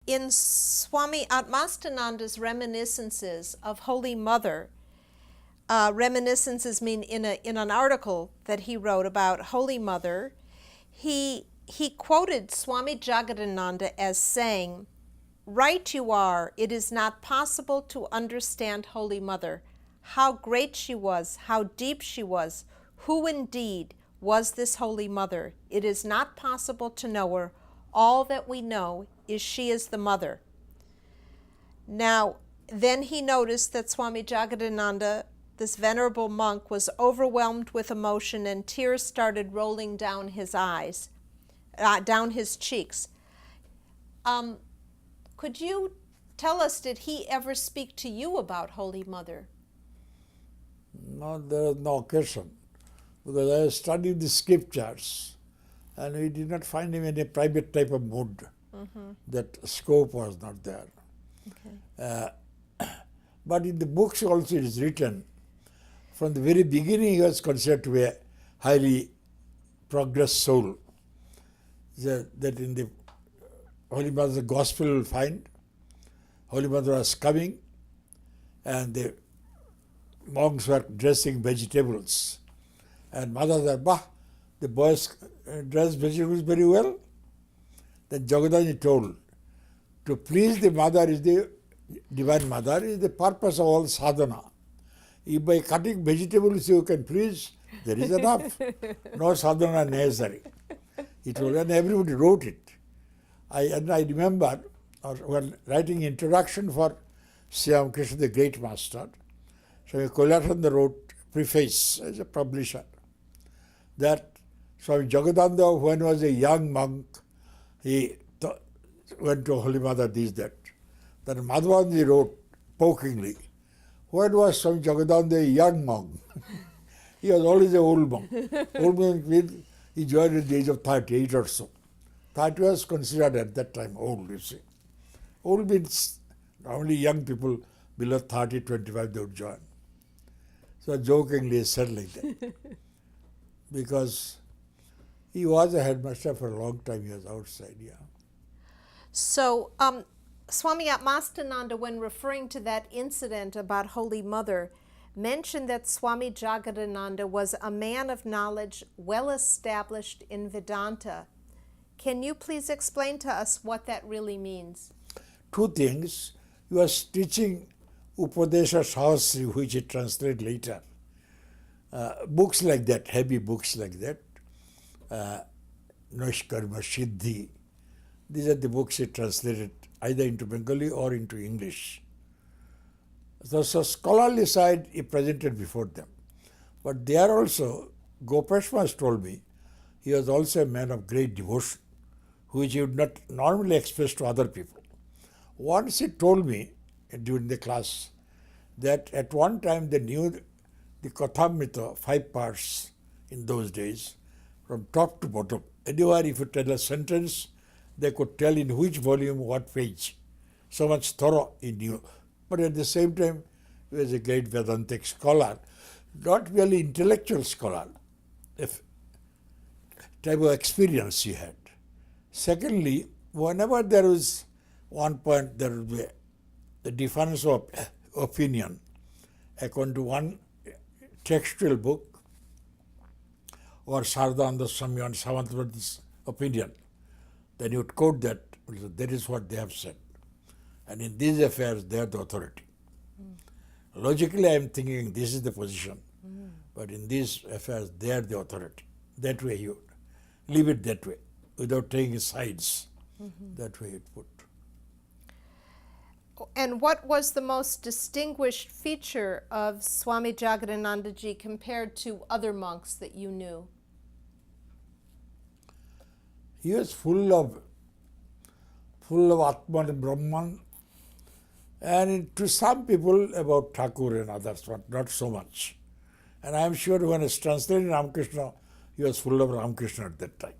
In Swami Atmastananda's reminiscences of Holy Mother, reminiscences mean in an article that he wrote about Holy Mother, he quoted Swami Jagadananda as saying, "Right you are, it is not possible to understand Holy Mother, how great she was, how deep she was, who indeed was this Holy Mother. It is not possible to know her. All that we know is she is the Mother." Now, then he noticed that Swami Jagadananda, this venerable monk, was overwhelmed with emotion and tears started rolling down his eyes, down his cheeks. Could you tell us, did he ever speak to you about Holy Mother? No, there was no occasion, because I studied the scriptures and we did not find him in a private type of mood. That scope was not there. Okay. But in the books also it is written, from the very beginning he was considered to be a highly progressed soul. That in the Holy Mother's Gospel you will find, Holy Mother was coming and the monks were dressing vegetables. And Mother said, "Bah, the boys dress vegetables very well." Then Jagadananda told, to please the Mother is the Divine Mother is the purpose of all sadhana. If by cutting vegetables you can please, there is enough. No sadhana necessary. It was, and everybody wrote it. I remember when writing introduction for Sri Ramakrishna, the great master, Swami Koilashananda wrote preface as a publisher that Swami Jagadananda, when he was a young monk, he went to Holy Mother, this, that. Then Madhvanji wrote pokingly, when was Swami Jagadananda a young monk? He was always an old monk. Old monk means he joined at the age of 38 or so. 30 was considered at that time old, you see. Old means only young people below 30, 25 they would join. So jokingly he said like that. Because he was a headmaster for a long time, he was outside, yeah. So, Swami Atmastananda, when referring to that incident about Holy Mother, mentioned that Swami Jagadananda was a man of knowledge well established in Vedanta. Can you please explain to us what that really means? Two things. He was teaching Upadesha Sahasri, which he translated later. Books like that, heavy books like that, Nashkarma Siddhi, these are the books he translated either into Bengali or into English. So scholarly side he presented before them. But there also, Gopeshma has told me, he was also a man of great devotion, which he would not normally express to other people. Once he told me during the class that at one time they knew the Kathamrita, 5 parts in those days, from top to bottom. Anywhere if you tell a sentence, they could tell in which volume, what page. So much thorough he knew. But at the same time, he was a great Vedantic scholar, not merely intellectual scholar, if type of experience he had. Secondly, whenever there was one point, there would be the difference of opinion according to one textual book or Sarada Swami and Samantabhati's opinion. Then you would quote that, that is what they have said. And in these affairs, they are the authority. Logically, I am thinking this is the position. But in these affairs, they are the authority. That way you would leave it that way, without taking sides. That way it put. And what was the most distinguished feature of Swami Jagadananda ji compared to other monks that you knew? He was full of Atman and Brahman, and to some people about Thakur and others, but not so much. And I am sure when he was translating Ramakrishna, he was full of Ramakrishna at that time.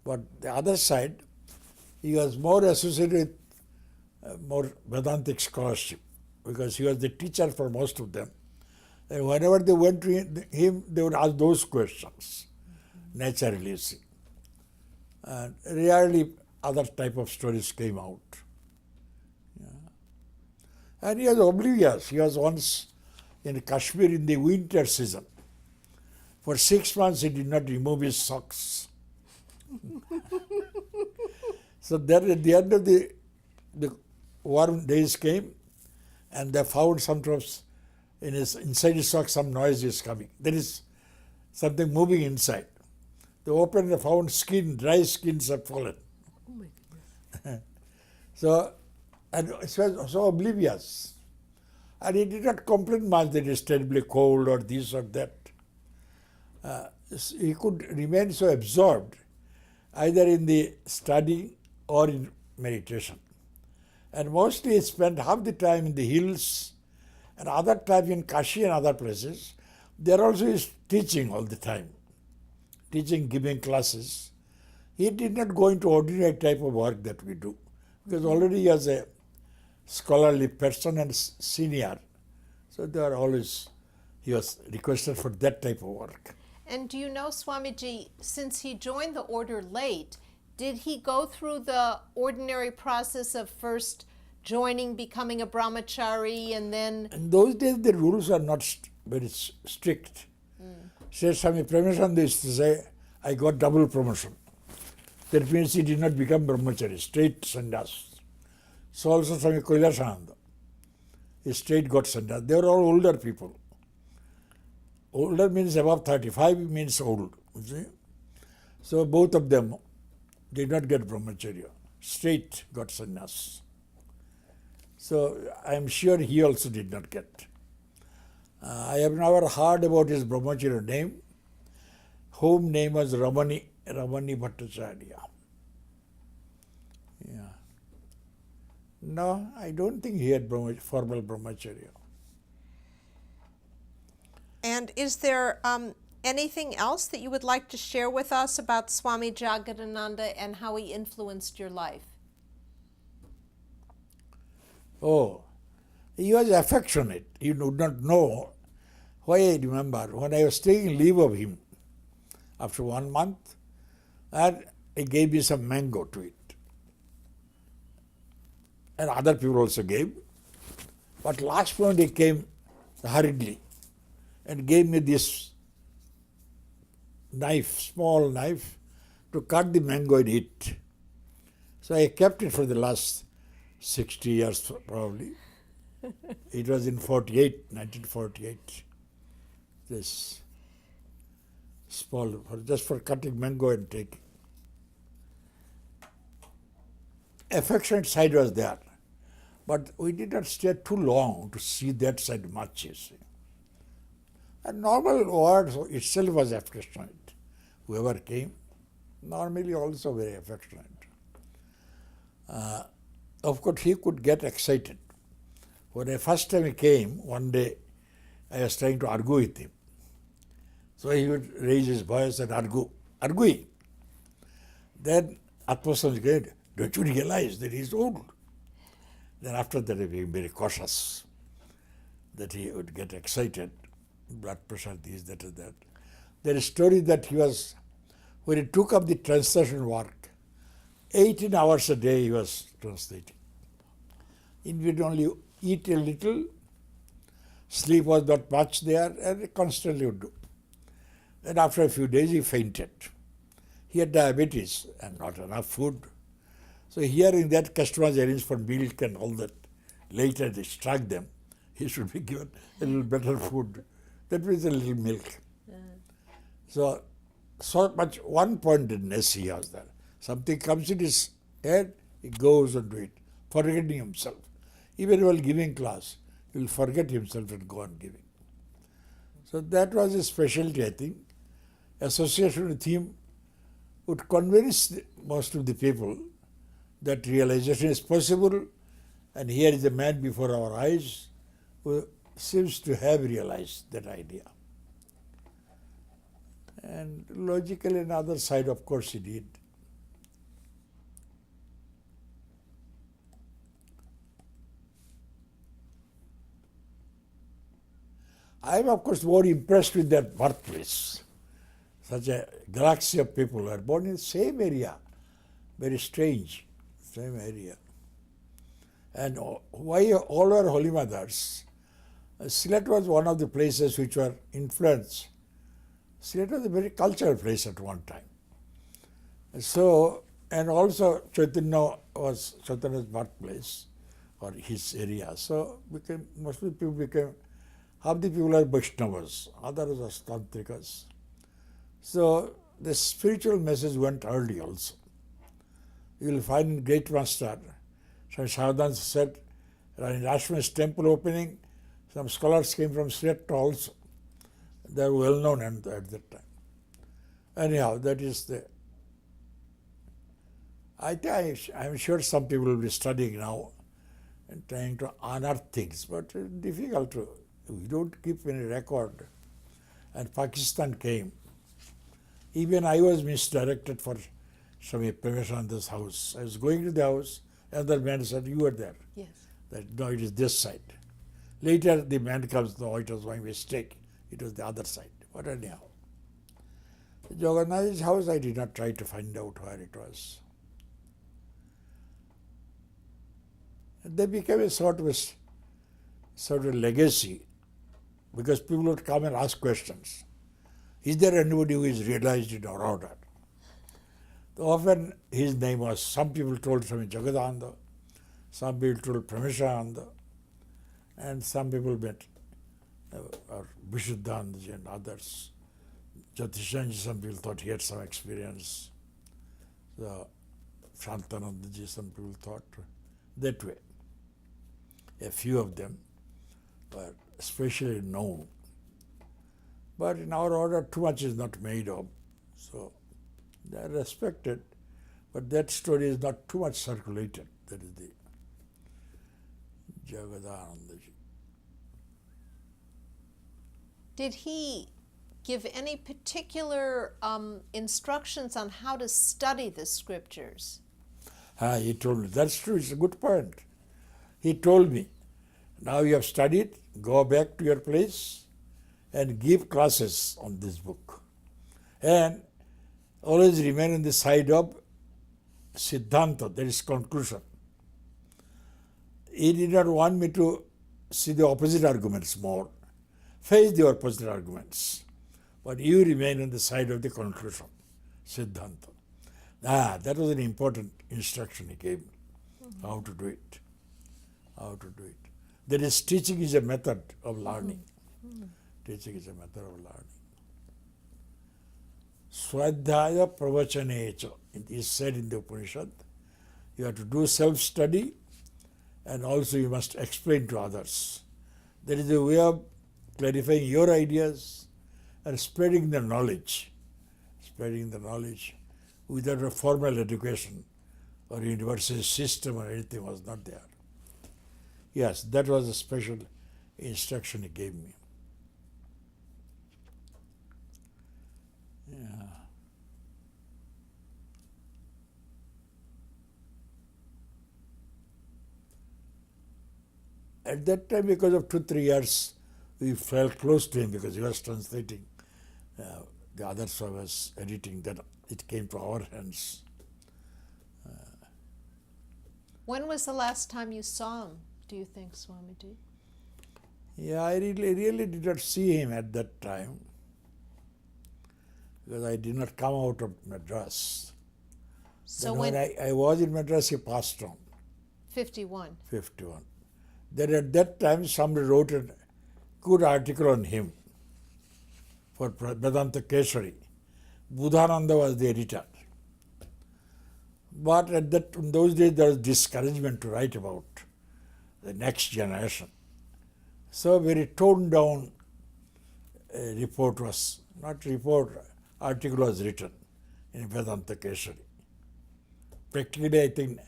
But the other side, he was more associated with more Vedantic scholarship, because he was the teacher for most of them. And whenever they went to him, they would ask those questions, naturally, you see. And rarely other type of stories came out. And he was oblivious. He was once in Kashmir in the winter season. For 6 months he did not remove his socks. So then at the end of the warm days came, and they found sometimes inside his socks some noise is coming. There is something moving inside. They opened and found dry skins have fallen. Oh my goodness. So, and it was so oblivious. And he did not complain much that it is terribly cold or this or that. He could remain so absorbed either in the study or in meditation. And mostly he spent half the time in the hills and other time in Kashi and other places. There also is teaching all the time. Teaching, giving classes. He did not go into ordinary type of work that we do, because already he was a scholarly person and senior. So he was requested for that type of work. And do you know, Swamiji, since he joined the order late, did he go through the ordinary process of first joining, becoming a brahmachari, and then... In those days, the rules are not very strict. Say, Swami Premananda used to say, I got double promotion. That means he did not become brahmachari, straight sannyas. So also Swami Kailasananda, he straight got sannyas. They were all older people. Older means above 35 means old. You see? So both of them did not get brahmacharya, straight got sannyas. So I am sure he also did not get. I have never heard about his brahmacharya name. Home name was Ramani Bhattacharya. Yeah. No, I don't think he had formal brahmacharya. And is there anything else that you would like to share with us about Swami Jagadananda and how he influenced your life? Oh, he was affectionate. You do not know why. I remember when I was taking leave of him after 1 month, and he gave me some mango to eat. And other people also gave. But last moment he came hurriedly and gave me this knife, small knife, to cut the mango and eat. So I kept it for the last 60 years probably. It was in 1948. This small, just for cutting mango and taking. Affectionate side was there. But we did not stay too long to see that side much, you see. A normal word itself was affectionate. Whoever came, normally also very affectionate. Of course, he could get excited. When the first time he came, one day, I was trying to argue with him. So he would raise his voice and arguing. Then Atmasam said, don't you realize that he is old? Then after that, I became very cautious that he would get excited. Blood pressure, this, that, and that. There is a story that when he took up the translation work, 18 hours a day he was translating. He would only eat a little, sleep was not much there, and he constantly would do. And after a few days he fainted. He had diabetes and not enough food. So hearing that customers arranged for milk and all that, later they struck them, he should be given a little better food. That means a little milk. So much one-pointedness he has there. Something comes in his head, he goes and do it, forgetting himself. Even while giving class, he will forget himself and go on giving. So that was his specialty, I think. Association with him would convince most of the people that realization is possible, and here is a man before our eyes who seems to have realized that idea. And logically, on the other side, of course, he did. I am, of course, more impressed with that birthplace. Such a galaxy of people are born in the same area. Very strange, same area. And why all our holy mothers? Sylhet was one of the places which were influenced. Sylhet was a very cultural place at one time. So, and also Chaitanya was Chaitanya's birthplace or his area. So mostly people became, half the people are Vaishnavas, others are Tantrikas. So the spiritual message went early also. You will find in Great Master, Swami Jagadananda said, in Rashmi's temple opening, some scholars came from Sylhet also. They were well known at that time. Anyhow, that is the. I'm sure some people will be studying now and trying to unearth things, but it's difficult to. We don't keep any record. And Pakistan came. Even I was misdirected for Swami Premashananda's house. I was going to the house, another man said, "You were there." Yes. That no, it is this side. Later the man comes, no, it was my mistake. It was the other side. But anyhow. Jagannatha's house, I did not try to find out where it was. They became a sort of legacy because people would come and ask questions. Is there anybody who is realized in our order? Often his name was, some people told Swami Jagadananda, some people told Premashananda, and some people met or Vishuddhanandaji and others. Jyotishanji, some people thought he had some experience. So Shantanandaji, some people thought that way. A few of them were especially known. But in our order, too much is not made of. So they are respected, but that story is not too much circulated. That is the Jagadanandaji. Did he give any particular instructions on how to study the scriptures? He told me, that's true, it's a good point. He told me, now you have studied, go back to your place and give classes on this book. And always remain on the side of Siddhanta, that is conclusion. He did not want me to see the opposite arguments more, face the opposite arguments, but you remain on the side of the conclusion, Siddhanta. That was an important instruction he gave me, how to do it. How to do it. That is, teaching is a method of learning. Teaching is a method of learning. Swadhyaya pravachanecha, it is said in the Upanishad, you have to do self-study and also you must explain to others. That is a way of clarifying your ideas and spreading the knowledge. Spreading the knowledge without a formal education or university system or anything was not there. Yes, that was a special instruction he gave me. Yeah. At that time, because of 2-3 years, we felt close to him because he was translating. The other Swami was editing, that it came to our hands. When was the last time you saw him, do you think, Swamiji? Yeah, I really did not see him at that time because I did not come out of Madras. So Then when I was in Madras, he passed on, 51. 51. Then at that time, somebody wrote a good article on him for Vedanta Keshari. Buddhananda was the editor. But in those days, there was discouragement to write about the next generation. So very toned down article was written in Vedanta Keshari. Practically, I think,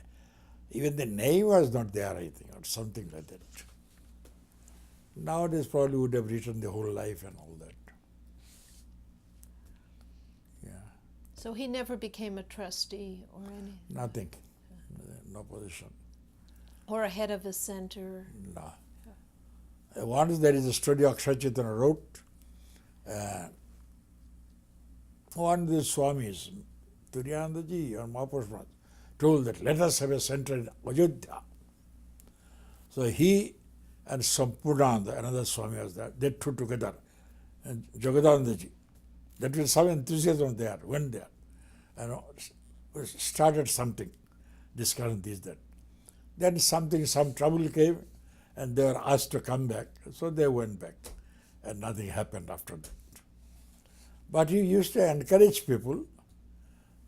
even the name was not there, I think, or something like that. Nowadays, probably would have written the whole life and all that. Yeah. So he never became a trustee or any, Nothing. No position. or a head of a center. No. Once there is a story Akshay Chaitanya wrote. One of the Swamis, Turiyanandaji or Mahapurush, told that let us have a center in Ayodhya. So he and Sampurnananda, another Swami was there, they two together, and Jagadananda ji. That was some enthusiasm there, went there, and started something, discussing this, that. Then some trouble came, and they were asked to come back, so they went back, and nothing happened after that. But he used to encourage people,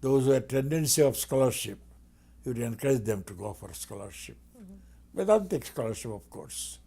those who had tendency of scholarship, he would encourage them to go for scholarship. Vedantic scholarship, of course.